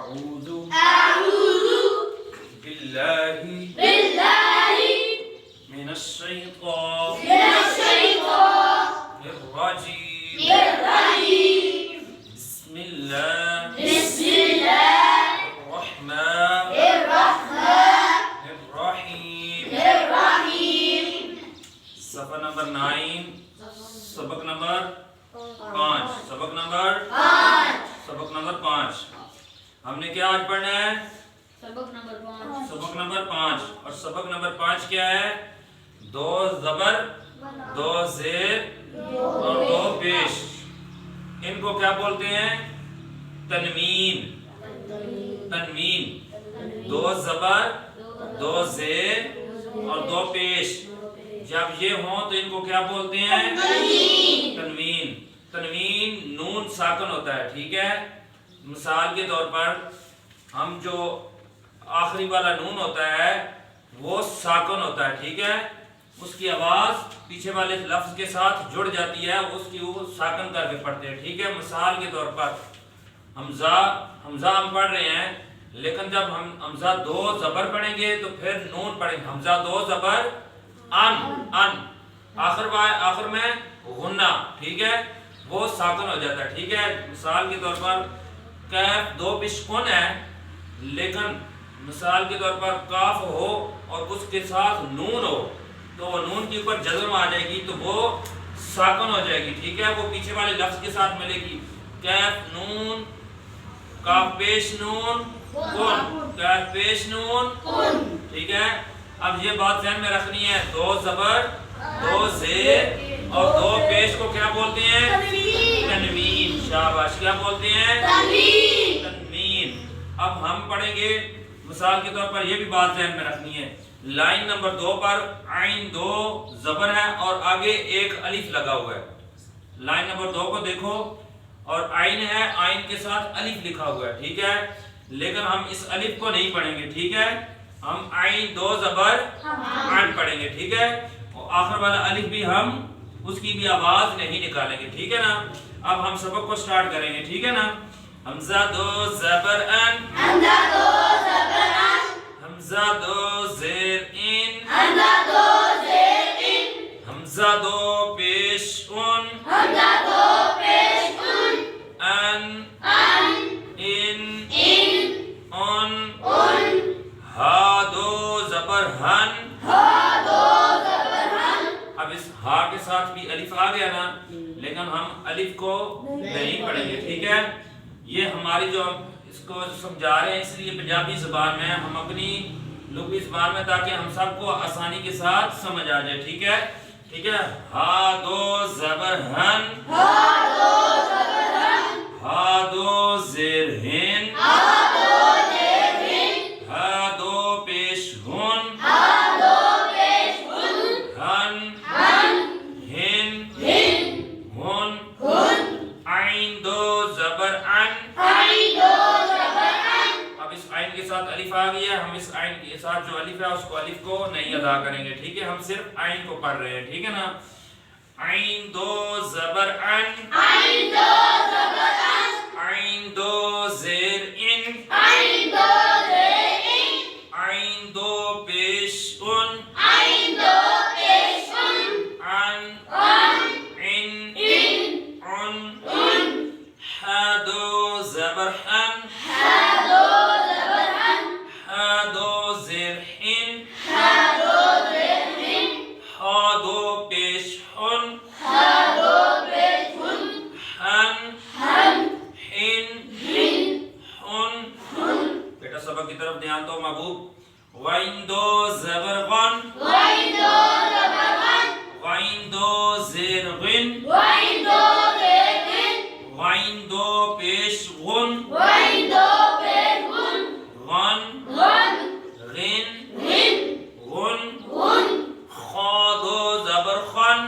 أعوذ بالله من الشيطان الرجيم بسم الله الرحمن الرحيم صفحہ نمبر 9 سبق نمبر 5 ہم نے کیا آج پڑھنا ہے؟ سبق نمبر 5 اور سبق نمبر 5 کیا ہے؟ 2 زبر 2 زیر اور 2 پیش، ان کو کیا بولتے ہیں؟ تنوین 2 زبر 2 زیر اور 2 پیش جب یہ ہوں تو ان کو کیا بولتے ہیں؟ تنوین نون ساکن ہوتا ہے، ٹھیک ہے؟ مثال کے طور پر ہم جو آخری والا نون ہوتا ہے وہ ساکن ہوتا ہے، ٹھیک ہے؟ اس کی آواز پیچھے والے لفظ کے ساتھ جڑ جاتی ہے، اس کی وہ ساکن کر کے پڑھتے ہیں، ٹھیک ہے؟ مثال کے طور پر حمزہ ہم پڑھ رہے ہیں، لیکن جب ہم حمزہ 2 زبر پڑھیں گے تو پھر نون پڑھیں گے، حمزہ 2 زبر ان آخر میں غنہ، ٹھیک ہے؟ وہ ساکن ہو جاتا ہے، ٹھیک ہے؟ مثال کے طور پر کیف 2 پیش کن ہے، لیکن مثال کے طور پر کاف ہو اور اس کے ساتھ نون ہو تو وہ نون کے اوپر جزم آ جائے گی تو وہ ساکن ہو جائے گی، ٹھیک ہے؟ وہ پیچھے والے لفظ کے ساتھ ملے گی، کیف نون کاف پیش نون کن، کیف پیش نون ٹھیک ہے؟ اب یہ بات ذہن میں رکھنی ہے، 2 زبر 2 زیر اور 2 پیش کو کیا بولتے ہیں؟ تنوین، شاباش، کیا بولتے ہیں؟ تنوین۔ اب ہم پڑھیں گے مثال کے طور پر یہ بھی بات ذہن میں رکھنی ہے، لائن نمبر 2 پر عین 2 زبر ہے اور آگے ایک الف لگا ہوا ہے، لائن نمبر 2 کو دیکھو اور عین ہے، عین کے ساتھ الف لکھا ہوا ہے، ٹھیک ہے؟ لیکن ہم اس الف کو نہیں پڑھیں گے، ٹھیک ہے؟ ہم عین 2 زبر عین پڑھیں گے، ٹھیک ہے؟ اور آخر والا الف بھی ہم اس کی بھی آواز نہیں نکالیں گے، ٹھیک ہے نا؟ اب ہم سبق کو سٹارٹ کریں گے، ٹھیک ہے نا؟ حمزہ 2 زبر ان، حمزہ 2 زیر ان، حمزہ 2 پیش ان، ان ان ہا 2 زبر ہن، اب اس ہا کے ساتھ بھی الف آ گیا نا، لیکن ہم الف کو نہیں پڑھیں گے، ٹھیک ہے؟ یہ ہماری جو ہم اس کو سمجھا رہے ہیں اس لیے پنجابی زبان میں، ہم اپنی لغوی زبان میں، تاکہ ہم سب کو آسانی کے ساتھ سمجھ آ جائے، ٹھیک ہے؟ ٹھیک ہے؟ ہا 2 زبر ہن، ہا 2 زیر ہن، ہا 2 پیش ہن، ہن ہن ہن، عین 2 زبر ان، اب اس عین کے ساتھ الف آ گیا، ہم اس عین کے ساتھ جو الف ہے اس کو الف کو نہیں ادا کریں گے، ٹھیک ہے؟ ہم صرف عین کو پڑھ رہے ہیں، ٹھیک ہے نا؟ عین 2 زبر ان، عین 2 زیر ان، عین 2 پیش ان، ان ان ہا 2 زبر ہن، ہا 2 زیر ہن، ہا 2 پیش ہن، ہن ہن ہن۔ بیٹا سبق کی طرف دھیان دو محبوب، غین 2 زبر غن، غین 2 زیر غن، غین 2 پیش غن، غن غن غن، خا 2 زبر خن،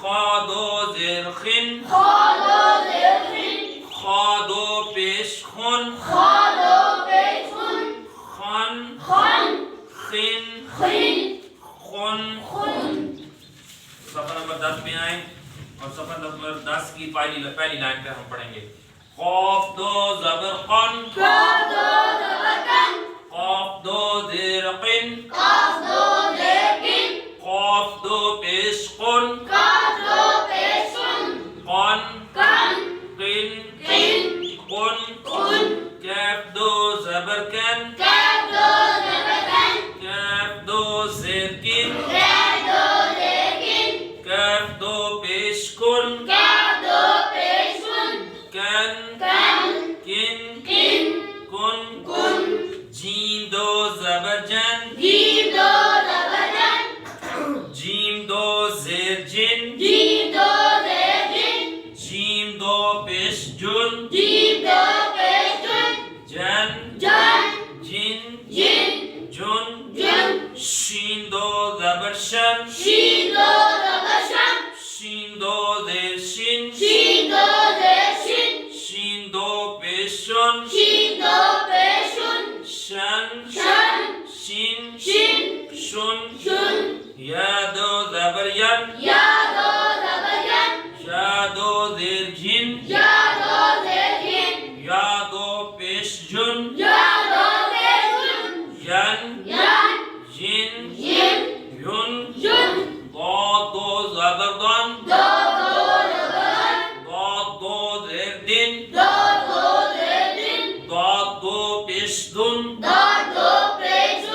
خا 2 زیر خن، خا 2 پیش خن، خن خن خن۔ صفحہ نمبر 10 پہ آئیں اور صفحہ نمبر 10 کی پہلی لائن پہ ہم پڑھیں گے، قاف دو زبر قن قاف دو زبر قن قاف دو زیر قن قاف دو زیر قن قاف دو پیش قن قاف دو پیش قن قن قن قن قن قن قن کاف دو زبر کن کاف دو زبر قن کاف دو زیر کن کاف دو زیر قن کاف دو پیش کن کاف دو پیش قن کن کن کن قن کن کن جیم دو زبر جن جیم دو زبر جن جیم دو زیر جن جیم دو زیر جن جیم دو پیش جن جیم دو پیش جن جن جن جن جن جن جن شین دو زبر شن شین دو زبر شن شین دو زیر شین شین دو زیر شن شین دو پیش شن شین دو پیش شن شن شن شین شن شن شن یا دو زبر ین یا دو زبر ین یا دو زیر جن یا دو زیر جن یا دو پیش جن یا دو پیش جن ین ین جن ین یون جن ضاد دو زبر دن دو دو زبر ضاد دو زیر دن دو دو زیر دن ضاد دو پیش دن دو دو پیش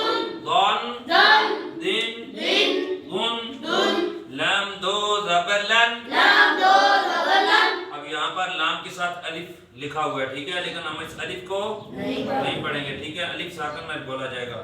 جن دن دن دن دن دن دن لام دو زبر لن لام دو زبر لن اب یہاں پر لام کے ساتھ الف لکھا ہوا ہے ٹھیک ہے لیکن ہم اس الف کو نہیں پڑھیں گے ٹھیک ہے الف ساکن میں بولا جائے گا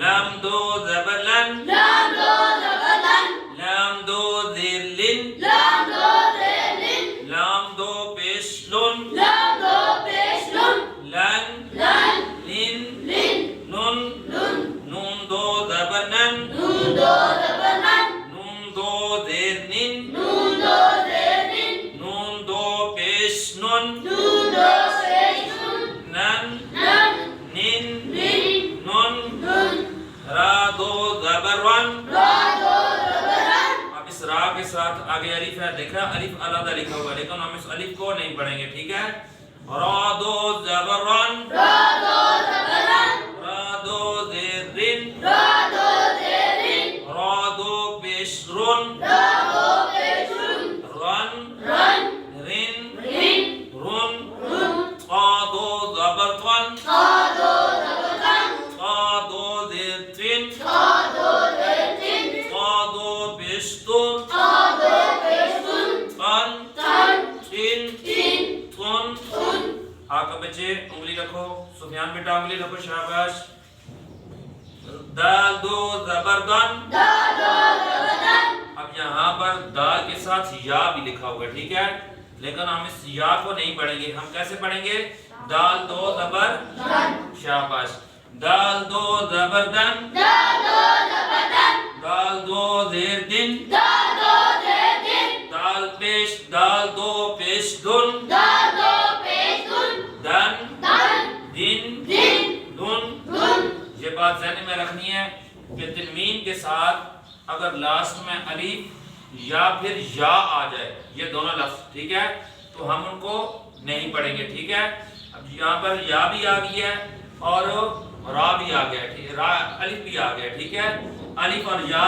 لام دو زبر لن لام دو زبر لن لام دو زیر لن لام دو زیر لن لام دو پیش لن لام دو پیش لن لن لن لن لن نون لن نون دو زبر نن نون دو زبر لن نون دو زیر نن نون دو زیر لن نون دو پیش نون نون دو پیش نن نن نن نن لن نون نن را دو زبر ون را دو زبر لن اب اس را کے ساتھ آگے الف ہے دیکھا الف علیحدہ لکھا ہوا ہے لیکن ہم اس الف کو نہیں پڑھیں گے ٹھیک ہے را دو زبر رن را دو زبر لن را دو زیر رن را دو زیر لن را دو پیش رن را دو پیش رن رن رن رن رن رن قا دو زبر طن قا دو زبر قن قا دو زیر تن قا دو زیر تن قا دو پیش تن قا دو پیش تن تن تن تن تن تن تن آقا بچے انگلی رکھو سفیان بیٹا انگلی رکھو شاباش دال دو زبر دن دا دو زبر دن اب یہاں پر دال کے ساتھ یا بھی لکھا ہوا ہے ٹھیک ہے لیکن ہم اس یا کو نہیں پڑھیں گے ہم کیسے پڑھیں گے دال دو زبر دن شاباش دال دو زبر دن دا دو زبر دن دال دو زیر دن دا دو زیر دن دال دو پیش دن دا دو پیش دن دن دن دن دن دن دن یہ بات ذہن میں رکھنی ہے کہ تنوین کے ساتھ اگر لاسٹ میں الف یا پھر یا آ جائے یہ دونوں لفظ ٹھیک ہے تو ہم ان کو نہیں پڑھیں گے ٹھیک ہے اب یہاں پر یا بھی آ گئی ہے اور را بھی آ گیا ہے الف بھی آ گیا ٹھیک ہے الف اور یا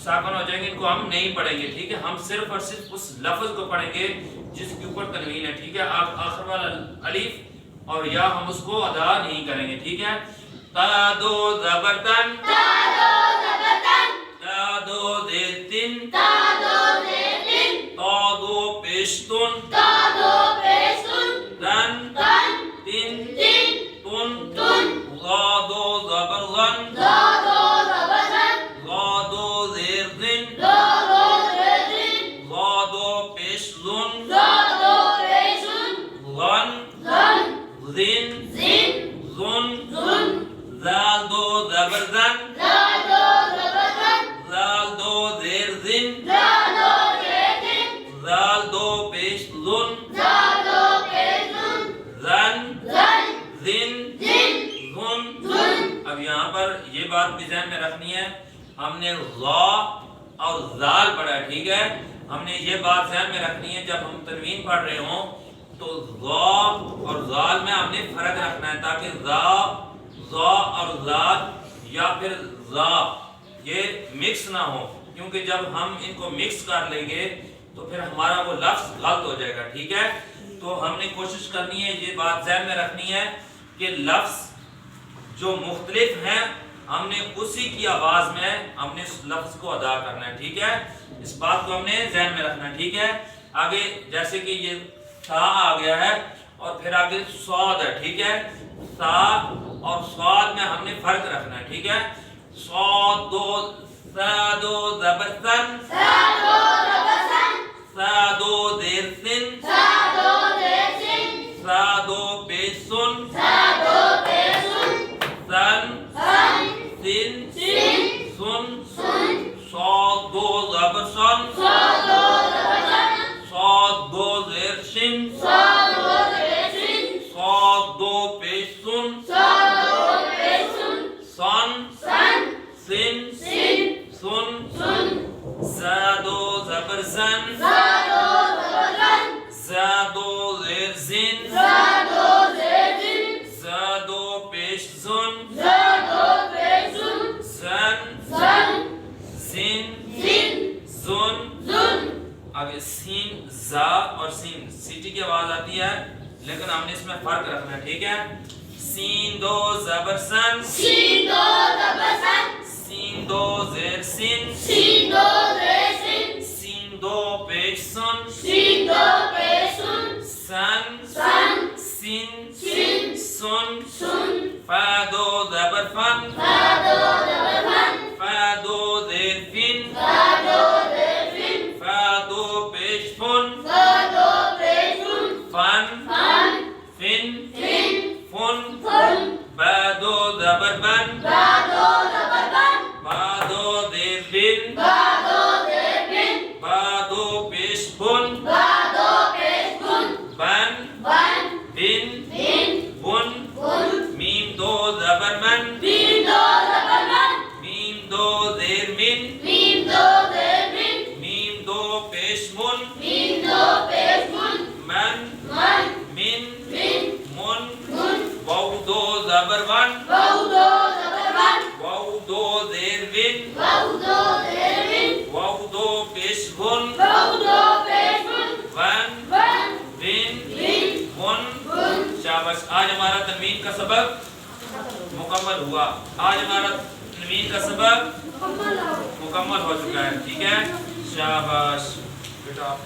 ساکن ہو جائیں گے ان کو ہم نہیں پڑھیں گے ٹھیک ہے ہم صرف اور صرف اس لفظ کو پڑھیں گے جس کے اوپر تنوین ہے ٹھیک ہے آخر والا الف اور یا ہم اس کو ادا نہیں کریں گے ٹھیک ہے تا دو زبر تن تا دو زبر تن تا دو زیر تن تا دو زیر تن تا دو پیش تن تا دو پیش تن تن تن تن تن تن تن لا دو زبر ظن دا دو زبر دن لا دو زیر ذن دا دو زیر دن لا دو پیش ظن دا دو پیش ظن دن ذن زن ظن زن ذال دو زبر ذن دا دو زبر دن ذال دو زیر ذن دا دو زیر دن ذال دو پیش ظن دا دو پیش ذن زن ذن زن ظن زن اب یہاں پر یہ بات بھی ذہن میں رکھنی ہے ہم نے غا اور ذال پڑھا ہے ٹھیک ہے ہم نے یہ بات ذہن میں رکھنی ہے جب ہم تنوین پڑھ رہے ہوں تو ذا اور ذال میں ہم نے فرق رکھنا ہے تاکہ ذا اور ذال یا پھر ذا یہ مکس نہ ہو، کیونکہ جب ہم ان کو مکس کر لیں گے تو پھر ہمارا وہ لفظ غلط ہو جائے گا. ٹھیک ہے، تو ہم نے کوشش کرنی ہے، یہ بات ذہن میں رکھنی ہے کہ لفظ جو مختلف ہیں ہم نے اسی کی آواز میں ہم نے اس لفظ کو ادا کرنا ہے. ٹھیک ہے، اس بات کو ہم نے ذہن میں رکھنا ہے. ٹھیک ہے، آگے جیسے کہ یہ سا آ گیا ہے اور پھر آگے صاد ہے. ٹھیک ہے، سا اور صاد میں ہم نے فرق رکھنا ہے. ٹھیک ہے، صاد دو سا دو زبر سن، سادو ربسن، سا دو زیر سن، سادو دیسن، سا دو پیش سن، سادو پیسن، سن سن، سن سن، سن، سن، صاد دو زبر سن، سادو ربسن، صاد دو زیر سن، سادو دیسن، صاد دو پیش سن، سادو پیسن، سن سن، سن سن، سن، سن، زادو زبر زن، سادو ربسن، زادو زیر زن، سادو دیسن، زادو پیش زن، سادو پیسن، زن سن، زن سن، زن. سن، آگے سین زا اور سین سیٹی کی آواز آتی ہے لیکن ہم نے اس میں فرق رکھنا ہے. ٹھیک ہے، سین دو زبر سن، سین دو ربسن، سین دو زیر سین، سین دو دیسن، سین دو پیش سن، سین دو پیسن، سن سن، سین سن، سن، سن، فا دو زبر فن، سادو ربسن، فا دو زیر فن، سادو دیسن، فا دو پیش فن، سادو پیسن، فن فن، فن فن، فن، فن، با دو زبر بن، سادو ربسن، با دو زیر بن، سادو دیسن، با دو پیش بن، سادو پیسن، بن بن، بن بن، بن، بن، میم دو زبر من، میم دو ربسن، میم دو زیر من، میم دو دیسن، میم دو پیش من، میم دو پیسن، من من، من من، من، من، واو دو زبر ون، واو دو ربسن، واو دو زیر ون، واو دو دیسن، واو دو پیش ون، واو دو پیسن، ون ون، ون بن، ون. بن. شاباش، آج ہمارا تنوین کا سبق مکمل ہوا. آج ہمارا تنوین کا سبق مکمل ہو چکا ہے. ٹھیک ہے، شاباش بیٹا آپ